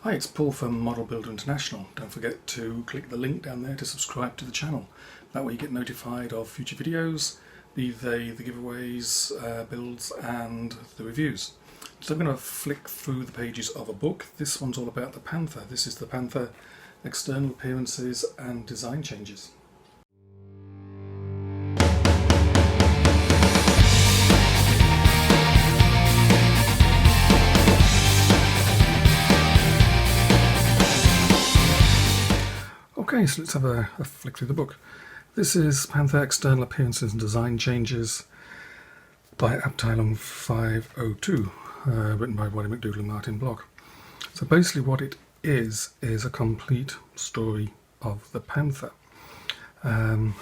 Hi, it's Paul from Model Builder International. Don't forget to click the link down there to subscribe to the channel. That way you get notified of future videos, be they the giveaways, builds and the reviews. So I'm going to flick through the pages of a book. This one's all about the Panther. This is the Panther External Appearances and Design Changes. Okay, so let's have a flick through the book. This is Panther External Appearances and Design Changes by Abteilung 502, written by Wally McDougall and Martin Block. So basically what it is a complete story of the Panther. And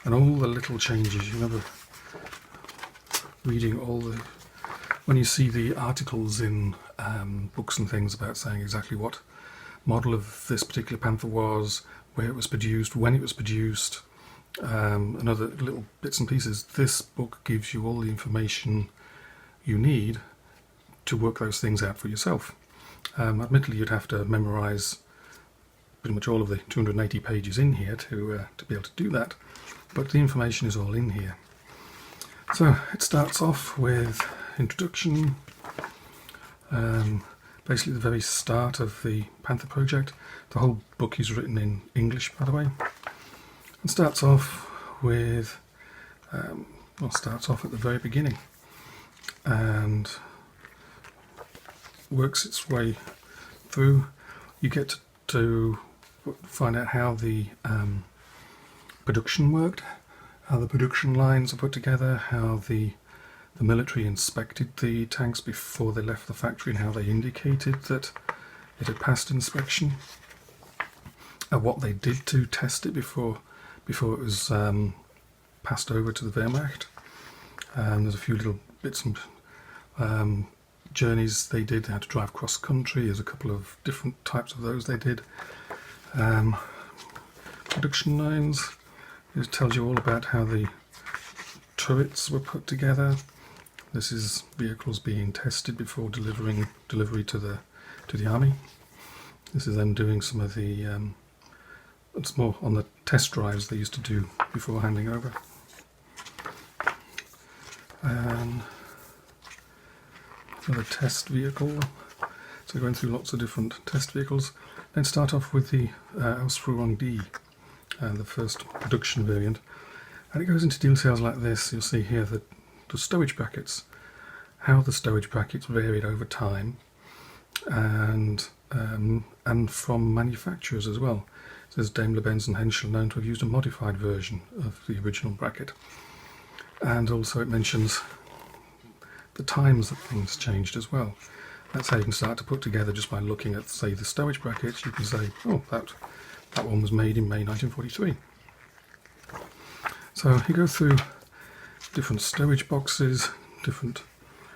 all the little changes, you remember reading all the, when you see the articles in books and things about saying exactly what model of this particular Panther was, where it was produced, when it was produced, and other little bits and pieces. This book gives you all the information you need to work those things out for yourself. Admittedly, you'd have to memorize pretty much all of the 280 pages in here to be able to do that, but the information is all in here. So it starts off with introduction, basically the very start of the Panther project. The whole book is written in English, by the way. It starts off with, starts off at the very beginning and works its way through. You get to find out how the production worked, how the production lines are put together, how the military inspected the tanks before they left the factory and how they indicated that it had passed inspection, and what they did to test it before it was passed over to the Wehrmacht. There's a few little bits and journeys they did. They had to drive cross country. There's a couple of different types of those they did. Production lines. It tells you all about how the turrets were put together. This is vehicles being tested before delivery to the army. This is them doing some of the it's more on the test drives they used to do before handing over. And another test vehicle. So going through lots of different test vehicles. Then start off with the Ausführung D, the first production variant. And it goes into details like this. You'll see here that the stowage brackets, how the stowage brackets varied over time, and from manufacturers as well. It says Daimler-Benz and Henschel known to have used a modified version of the original bracket, and also it mentions the times that things changed as well. That's how you can start to put together just by looking at, say, the stowage brackets. You can say, oh, that one was made in May 1943. So you go through different stowage boxes, different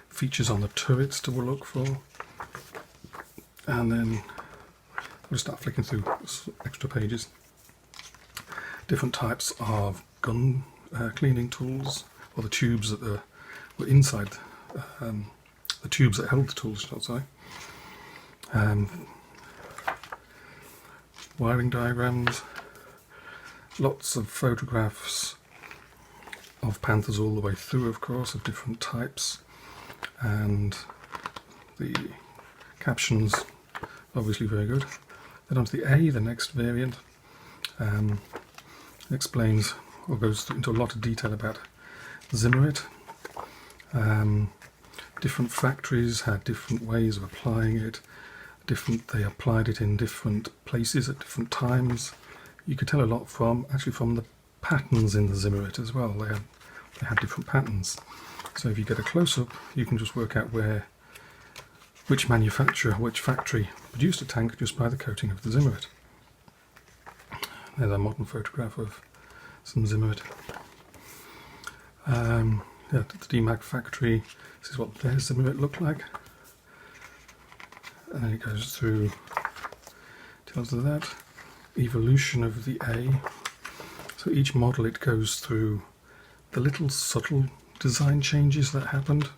features on the turrets to look for, and then I'll start flicking through extra pages. Different types of gun cleaning tools, or the tubes that were inside, the tubes that held the tools, shall I say. Wiring diagrams, lots of photographs of Panthers all the way through, of course, of different types, and the captions obviously very good. Then on to the A, the next variant. It explains or goes into a lot of detail about Zimmerit. Different factories had different ways of applying it. They applied it in different places at different times. You could tell a lot from the patterns in the Zimmerit as well. They had different patterns. So if you get a close-up, you can just work out which manufacturer, which factory produced a tank just by the coating of the Zimmerit. There's a modern photograph of some Zimmerit. The DMAG factory, this is what their Zimmerit looked like. And then it goes through, tells us that. Evolution of the A. So each model, it goes through the little subtle design changes that happened,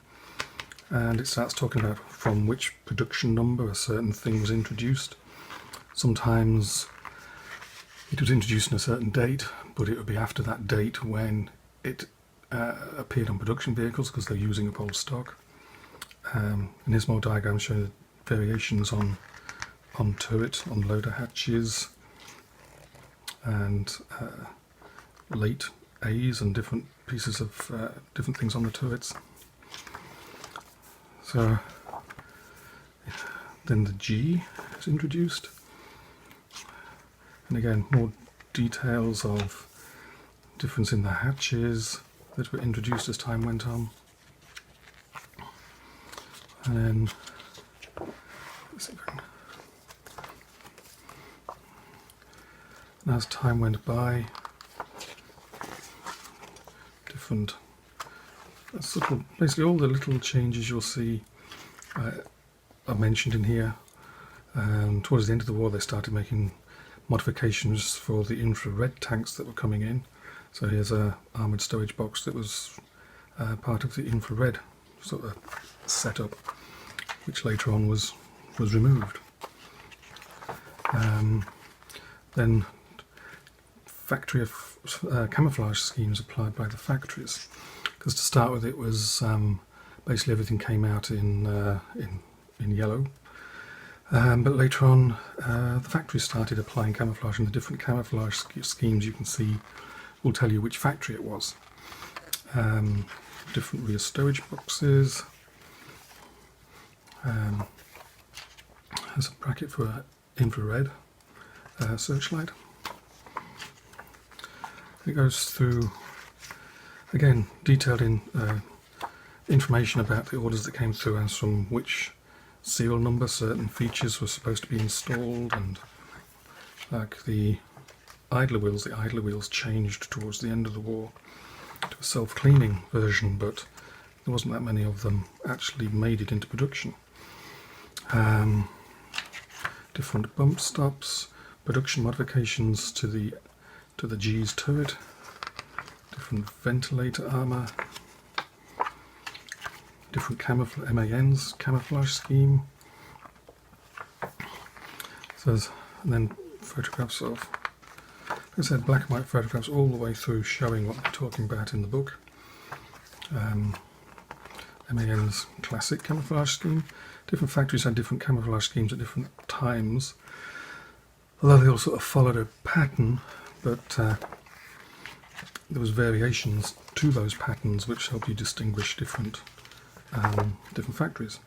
and it starts talking about from which production number a certain thing was introduced. Sometimes it was introduced on a certain date, but it would be after that date when it appeared on production vehicles because they're using up old stock. And here's more diagrams showing the variations on turret, on loader hatches, and late A's and different pieces of different things on the turrets. So then the G is introduced, and again more details of difference in the hatches that were introduced as time went on. And then let's see if I can, and as time went by, different basically all the little changes you'll see are mentioned in here. Towards the end of the war they started making modifications for the infrared tanks that were coming in. So here's a armoured stowage box that was part of the infrared sort of setup, which later on was removed. Then factory camouflage schemes applied by the factories, because to start with it was basically everything came out in yellow, but later on the factories started applying camouflage, and the different camouflage schemes you can see will tell you which factory it was. Different rear stowage boxes. There's a bracket for infrared searchlight. It goes through, again, detailed in information about the orders that came through and from which serial number certain features were supposed to be installed, and like the idler wheels changed towards the end of the war to a self-cleaning version, but there wasn't that many of them actually made it into production. Different bump stops, production modifications to the G's turret, different ventilator armour, different MAN's camouflage scheme. So and then photographs of, like I said, black and white photographs all the way through showing what they're talking about in the book. MAN's classic camouflage scheme. Different factories had different camouflage schemes at different times, although they all sort of followed a pattern, but there was variations to those patterns which help you distinguish different factories.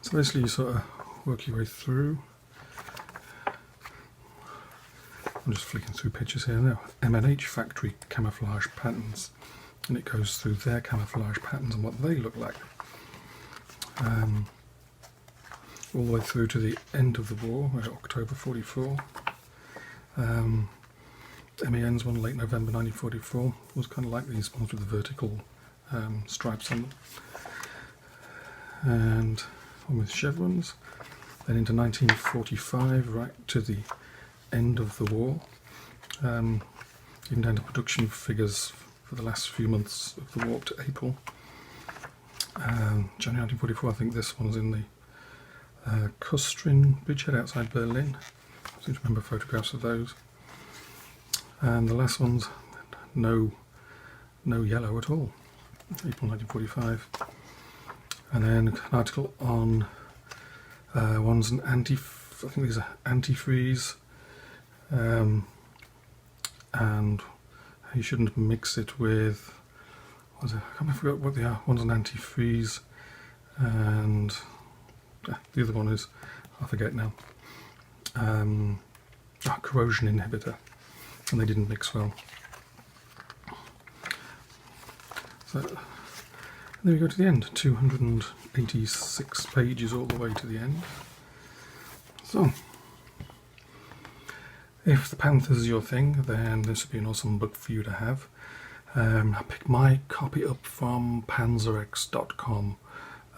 So basically you sort of work your way through. I'm just flicking through pictures here now. M&H factory camouflage patterns, and it goes through their camouflage patterns and what they look like. All the way through to the end of the war, October 44. MAN's one, late November 1944, was kind of like these ones with the vertical stripes on them. And one with chevrons. Then into 1945, right to the end of the war, even down to production figures for the last few months of the war up to April. January 1944, I think this one's in the Kustrin bridgehead outside Berlin. I seem to remember photographs of those. And the last one's no yellow at all, April 1945. And then an article on one's an I think these are antifreeze, and you shouldn't mix it with, I forgot what they are. One's an antifreeze, and the other one is, I forget now, corrosion inhibitor, and they didn't mix well. So there we go to the end, 286 pages all the way to the end. So, if the Panther's your thing, then this would be an awesome book for you to have. I picked my copy up from panzerx.com.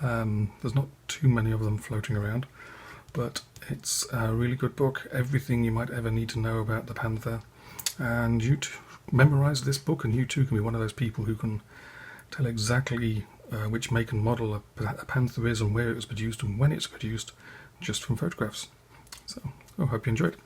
There's not too many of them floating around, but it's a really good book, everything you might ever need to know about the Panther. And you memorize this book and you too can be one of those people who can tell exactly which make and model a Panther is and where it was produced and when it's produced, just from photographs. So I hope you enjoyed it.